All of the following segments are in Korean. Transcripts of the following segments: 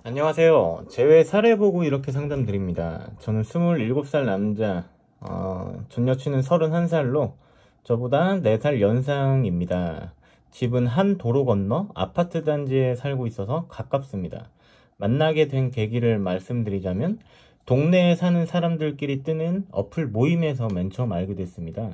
안녕하세요. 제외 사례 보고 이렇게 상담드립니다. 저는 27살 남자, 전 여친은 31살로 저보다 4살 연상입니다. 집은 한 도로 건너 아파트 단지에 살고 있어서 가깝습니다. 만나게 된 계기를 말씀드리자면 동네에 사는 사람들끼리 뜨는 어플 모임에서 맨 처음 알게 됐습니다.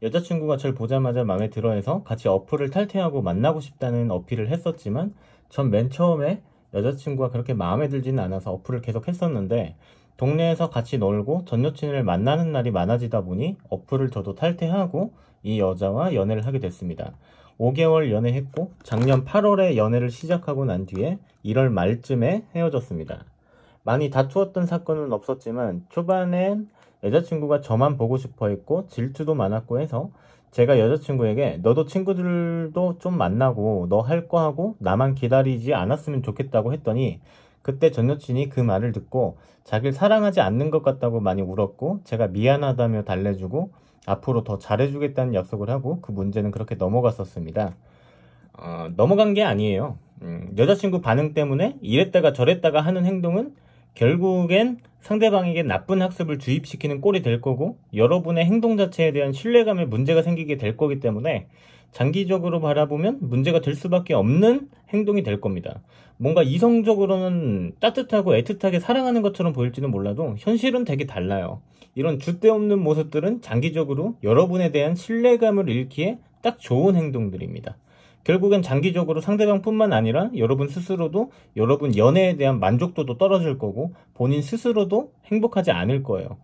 여자친구가 절 보자마자 마음에 들어해서 같이 어플을 탈퇴하고 만나고 싶다는 어필을 했었지만 전 맨 처음에 여자친구가 그렇게 마음에 들지는 않아서 어플을 계속 했었는데 동네에서 같이 놀고 전 여친을 만나는 날이 많아지다 보니 어플을 저도 탈퇴하고 이 여자와 연애를 하게 됐습니다. 5개월 연애했고 작년 8월에 연애를 시작하고 난 뒤에 1월 말쯤에 헤어졌습니다. 많이 다투었던 사건은 없었지만 초반엔 여자친구가 저만 보고 싶어 했고 질투도 많았고 해서 제가 여자친구에게 너도 친구들도 좀 만나고 너 할 거 하고 나만 기다리지 않았으면 좋겠다고 했더니 그때 전 여친이 그 말을 듣고 자기를 사랑하지 않는 것 같다고 많이 울었고 제가 미안하다며 달래주고 앞으로 더 잘해주겠다는 약속을 하고 그 문제는 그렇게 넘어갔었습니다. 넘어간 게 아니에요. 여자친구 반응 때문에 이랬다가 저랬다가 하는 행동은 결국엔 상대방에게 나쁜 학습을 주입시키는 꼴이 될 거고 여러분의 행동 자체에 대한 신뢰감에 문제가 생기게 될 거기 때문에 장기적으로 바라보면 문제가 될 수밖에 없는 행동이 될 겁니다. 뭔가 이성적으로는 따뜻하고 애틋하게 사랑하는 것처럼 보일지는 몰라도 현실은 되게 달라요. 이런 줏대없는 모습들은 장기적으로 여러분에 대한 신뢰감을 잃기에 딱 좋은 행동들입니다. 결국엔 장기적으로 상대방뿐만 아니라 여러분 스스로도 여러분 연애에 대한 만족도도 떨어질 거고 본인 스스로도 행복하지 않을 거예요.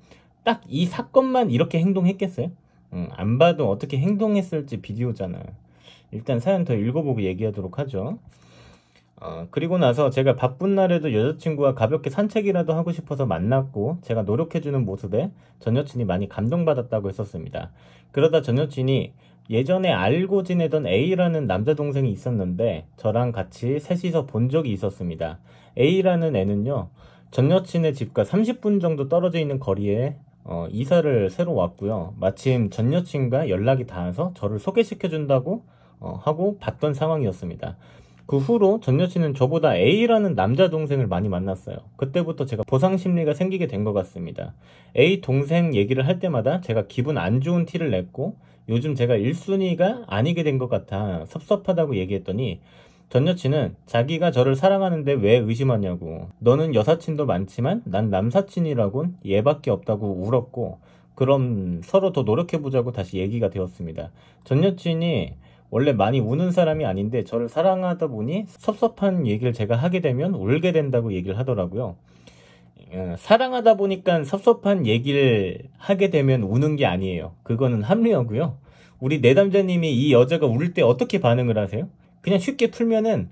딱 이 사건만 이렇게 행동했겠어요? 안 봐도 어떻게 행동했을지 비디오잖아. 일단 사연 더 읽어보고 얘기하도록 하죠. 그리고 나서 제가 바쁜 날에도 여자친구와 가볍게 산책이라도 하고 싶어서 만났고 제가 노력해주는 모습에 전 여친이 많이 감동받았다고 했었습니다. 그러다 전 여친이 예전에 알고 지내던 A라는 남자 동생이 있었는데 저랑 같이 셋이서 본 적이 있었습니다. A라는 애는요, 전 여친의 집과 30분 정도 떨어져 있는 거리에 이사를 새로 왔고요. 마침 전 여친과 연락이 닿아서 저를 소개시켜준다고 하고 봤던 상황이었습니다. 그 후로 전 여친은 저보다 A라는 남자 동생을 많이 만났어요. 그때부터 제가 보상 심리가 생기게 된 것 같습니다. A 동생 얘기를 할 때마다 제가 기분 안 좋은 티를 냈고 요즘 제가 1순위가 아니게 된 것 같아 섭섭하다고 얘기했더니 전 여친은 자기가 저를 사랑하는데 왜 의심하냐고, 너는 여사친도 많지만 난 남사친이라곤 얘밖에 없다고 울었고, 그럼 서로 더 노력해보자고 다시 얘기가 되었습니다. 전 여친이 원래 많이 우는 사람이 아닌데 저를 사랑하다 보니 섭섭한 얘기를 제가 하게 되면 울게 된다고 얘기를 하더라고요. 사랑하다 보니까 섭섭한 얘기를 하게 되면 우는 게 아니에요. 그거는 합리화고요. 우리 내담자님이 이 여자가 울 때 어떻게 반응을 하세요? 그냥 쉽게 풀면은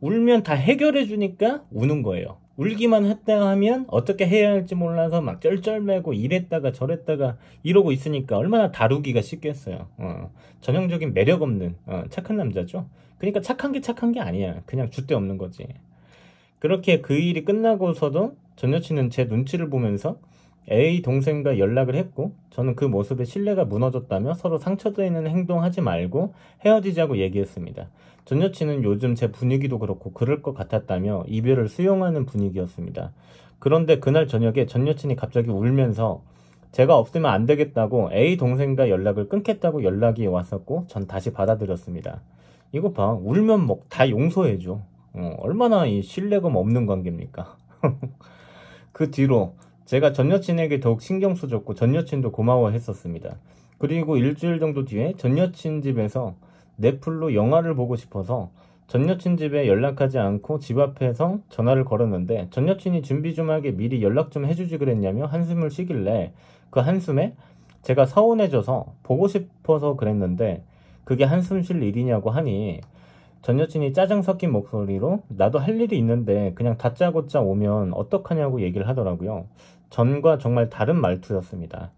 울면 다 해결해 주니까 우는 거예요. 울기만 했다 하면 어떻게 해야 할지 몰라서 막 쩔쩔매고 이랬다가 저랬다가 이러고 있으니까 얼마나 다루기가 쉽겠어요. 전형적인 매력 없는 착한 남자죠. 그러니까 착한 게 착한 게 아니야. 그냥 줏대 없는 거지. 그렇게 그 일이 끝나고서도 전 여친은 제 눈치를 보면서 A 동생과 연락을 했고 저는 그 모습에 신뢰가 무너졌다며 서로 상처되는 행동하지 말고 헤어지자고 얘기했습니다. 전 여친은 요즘 제 분위기도 그렇고 그럴 것 같았다며 이별을 수용하는 분위기였습니다. 그런데 그날 저녁에 전 여친이 갑자기 울면서 제가 없으면 안 되겠다고 A 동생과 연락을 끊겠다고 연락이 왔었고 전 다시 받아들였습니다. 이거 봐, 울면 뭐 다 용서해줘. 얼마나 이 신뢰감 없는 관계입니까? 그 뒤로 제가 전 여친에게 더욱 신경 써줬고 전 여친도 고마워했었습니다. 그리고 일주일 정도 뒤에 전 여친 집에서 넷플로 영화를 보고 싶어서 전 여친 집에 연락하지 않고 집 앞에서 전화를 걸었는데 전 여친이 준비 좀 하게 미리 연락 좀 해주지 그랬냐며 한숨을 쉬길래 그 한숨에 제가 서운해져서 보고 싶어서 그랬는데 그게 한숨 쉴 일이냐고 하니 전 여친이 짜증 섞인 목소리로 나도 할 일이 있는데 그냥 다짜고짜 오면 어떡하냐고 얘기를 하더라고요. 전과 정말 다른 말투였습니다.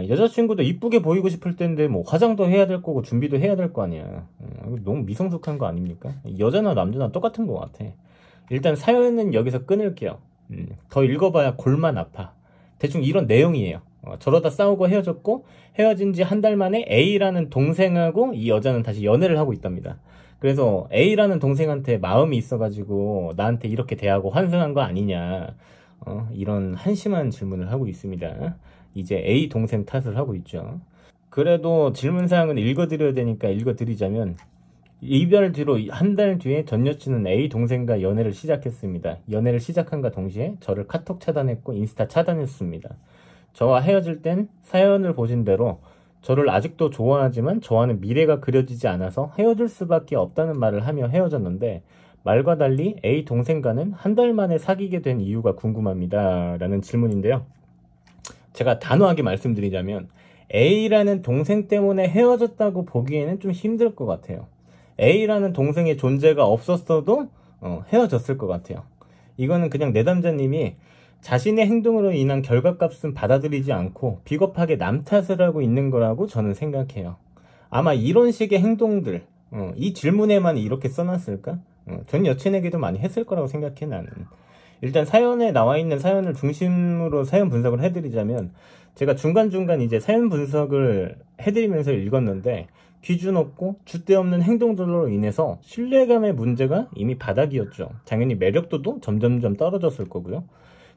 여자친구도 이쁘게 보이고 싶을 텐데 뭐 화장도 해야 될 거고 준비도 해야 될 거 아니야. 이거 너무 미성숙한 거 아닙니까? 여자나 남자나 똑같은 것 같아. 일단 사연은 여기서 끊을게요. 더 읽어봐야 골만 아파. 대충 이런 내용이에요. 저러다 싸우고 헤어졌고 헤어진 지 한 달 만에 A라는 동생하고 이 여자는 다시 연애를 하고 있답니다. 그래서 A라는 동생한테 마음이 있어가지고 나한테 이렇게 대하고 환승한 거 아니냐, 이런 한심한 질문을 하고 있습니다. 이제 A 동생 탓을 하고 있죠. 그래도 질문사항은 읽어드려야 되니까 읽어드리자면, 이별 뒤로 한 달 뒤에 전 여친은 A 동생과 연애를 시작했습니다. 연애를 시작한과 동시에 저를 카톡 차단했고 인스타 차단했습니다. 저와 헤어질 땐 사연을 보신 대로 저를 아직도 좋아하지만 저와는 미래가 그려지지 않아서 헤어질 수밖에 없다는 말을 하며 헤어졌는데, 말과 달리 A 동생과는 한 달 만에 사귀게 된 이유가 궁금합니다. 라는 질문인데요. 제가 단호하게 말씀드리자면 A라는 동생 때문에 헤어졌다고 보기에는 좀 힘들 것 같아요. A라는 동생의 존재가 없었어도 헤어졌을 것 같아요. 이거는 그냥 내담자님이 자신의 행동으로 인한 결과값은 받아들이지 않고 비겁하게 남 탓을 하고 있는 거라고 저는 생각해요. 아마 이런 식의 행동들, 이 질문에만 이렇게 써놨을까? 전 여친에게도 많이 했을 거라고 생각해, 나는. 일단 사연에 나와 있는 사연을 중심으로 사연 분석을 해드리자면, 제가 중간중간 이제 사연 분석을 해드리면서 읽었는데, 기준 없고 줏대 없는 행동들로 인해서 신뢰감의 문제가 이미 바닥이었죠. 당연히 매력도도 점점점 떨어졌을 거고요.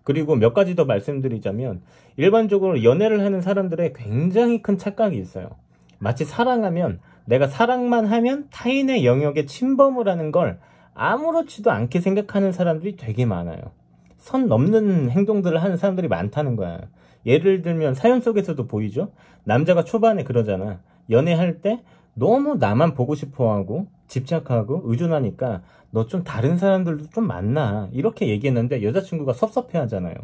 그리고 몇 가지 더 말씀드리자면, 일반적으로 연애를 하는 사람들의 굉장히 큰 착각이 있어요. 마치 사랑하면, 내가 사랑만 하면 타인의 영역에 침범을 하는 걸 아무렇지도 않게 생각하는 사람들이 되게 많아요. 선 넘는 행동들을 하는 사람들이 많다는 거야. 예를 들면 사연 속에서도 보이죠? 남자가 초반에 그러잖아. 연애할 때 너무 나만 보고 싶어하고 집착하고 의존하니까 너 좀 다른 사람들도 좀 만나, 이렇게 얘기했는데 여자친구가 섭섭해 하잖아요.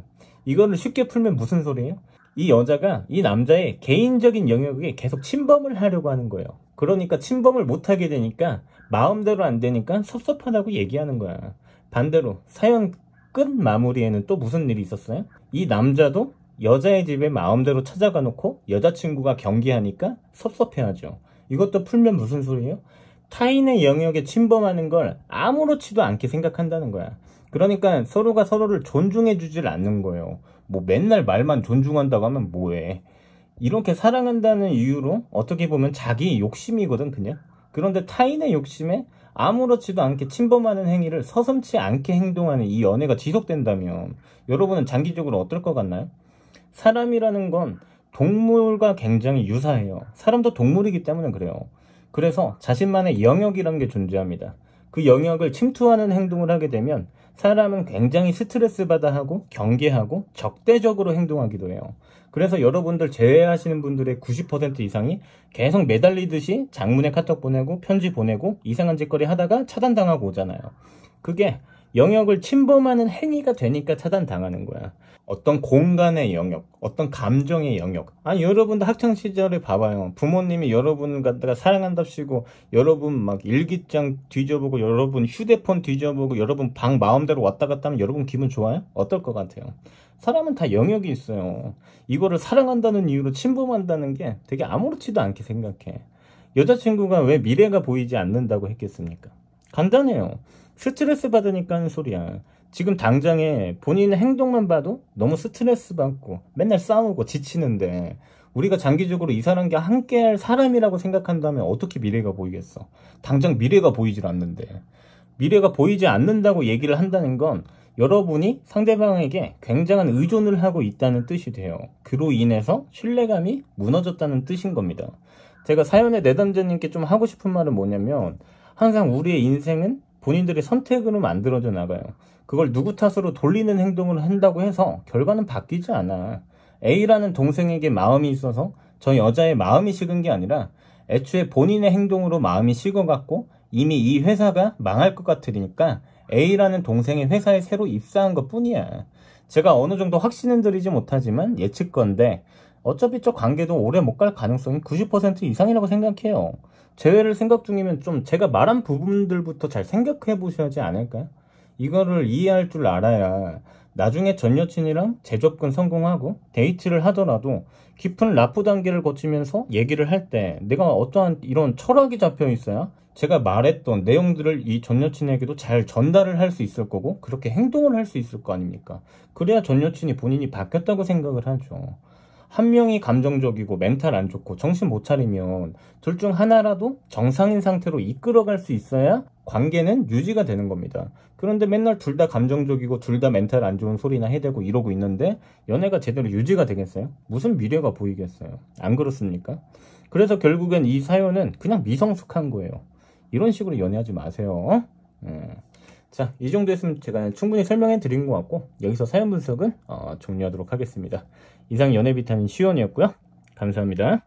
이거를 쉽게 풀면 무슨 소리예요? 이 여자가 이 남자의 개인적인 영역에 계속 침범을 하려고 하는 거예요. 그러니까 침범을 못하게 되니까, 마음대로 안 되니까 섭섭하다고 얘기하는 거야. 반대로 사연 끝 마무리에는 또 무슨 일이 있었어요? 이 남자도 여자의 집에 마음대로 찾아가 놓고 여자친구가 경계하니까 섭섭해하죠. 이것도 풀면 무슨 소리예요? 타인의 영역에 침범하는 걸 아무렇지도 않게 생각한다는 거야. 그러니까 서로가 서로를 존중해 주질 않는 거예요. 뭐 맨날 말만 존중한다고 하면 뭐해. 이렇게 사랑한다는 이유로 어떻게 보면 자기 욕심이거든, 그냥. 그런데 타인의 욕심에 아무렇지도 않게 침범하는 행위를 서슴지 않게 행동하는 이 연애가 지속된다면 여러분은 장기적으로 어떨 것 같나요? 사람이라는 건 동물과 굉장히 유사해요. 사람도 동물이기 때문에 그래요. 그래서 자신만의 영역이라는 게 존재합니다. 그 영역을 침투하는 행동을 하게 되면 사람은 굉장히 스트레스 받아 하고 경계하고 적대적으로 행동하기도 해요. 그래서 여러분들 제외하시는 분들의 90% 이상이 계속 매달리듯이 장문에 카톡 보내고 편지 보내고 이상한 짓거리 하다가 차단당하고 오잖아요. 그게 영역을 침범하는 행위가 되니까 차단당하는 거야. 어떤 공간의 영역, 어떤 감정의 영역. 아니, 여러분도 학창시절에 봐봐요. 부모님이 여러분 갖다가 사랑한답시고 여러분 막 일기장 뒤져보고 여러분 휴대폰 뒤져보고 여러분 방 마음대로 왔다 갔다 하면 여러분 기분 좋아요? 어떨 것 같아요? 사람은 다 영역이 있어요. 이거를 사랑한다는 이유로 침범한다는 게 되게 아무렇지도 않게 생각해. 여자친구가 왜 미래가 보이지 않는다고 했겠습니까? 간단해요. 스트레스 받으니까 하는 소리야. 지금 당장에 본인의 행동만 봐도 너무 스트레스 받고 맨날 싸우고 지치는데, 우리가 장기적으로 이 사람과 함께할 사람이라고 생각한다면 어떻게 미래가 보이겠어? 당장 미래가 보이질 않는데. 미래가 보이지 않는다고 얘기를 한다는 건 여러분이 상대방에게 굉장한 의존을 하고 있다는 뜻이 돼요. 그로 인해서 신뢰감이 무너졌다는 뜻인 겁니다. 제가 사연의 내담자님께 좀 하고 싶은 말은 뭐냐면, 항상 우리의 인생은 본인들의 선택으로 만들어져 나가요. 그걸 누구 탓으로 돌리는 행동을 한다고 해서 결과는 바뀌지 않아. A라는 동생에게 마음이 있어서 저 여자의 마음이 식은 게 아니라 애초에 본인의 행동으로 마음이 식어갖고 이미 이 회사가 망할 것 같으니까 A라는 동생의 회사에 새로 입사한 것 뿐이야. 제가 어느 정도 확신은 드리지 못하지만 예측건데 어차피 저 관계도 오래 못 갈 가능성이 90% 이상이라고 생각해요. 재회를 생각 중이면 좀 제가 말한 부분들부터 잘 생각해 보셔야 하지 않을까요? 이거를 이해할 줄 알아야 나중에 전 여친이랑 재접근 성공하고 데이트를 하더라도 깊은 라프 단계를 거치면서 얘기를 할 때 내가 어떠한 이런 철학이 잡혀 있어야 제가 말했던 내용들을 이 전 여친에게도 잘 전달을 할 수 있을 거고 그렇게 행동을 할 수 있을 거 아닙니까? 그래야 전 여친이 본인이 바뀌었다고 생각을 하죠. 한 명이 감정적이고 멘탈 안 좋고 정신 못 차리면 둘 중 하나라도 정상인 상태로 이끌어갈 수 있어야 관계는 유지가 되는 겁니다. 그런데 맨날 둘 다 감정적이고 둘 다 멘탈 안 좋은 소리나 해대고 이러고 있는데 연애가 제대로 유지가 되겠어요? 무슨 미래가 보이겠어요? 안 그렇습니까? 그래서 결국엔 이 사연은 그냥 미성숙한 거예요. 이런 식으로 연애하지 마세요. 자, 이 정도 했으면 제가 충분히 설명해 드린 것 같고 여기서 사연 분석은 종료하도록 하겠습니다. 이상 연애 비타민 시원이었고요. 감사합니다.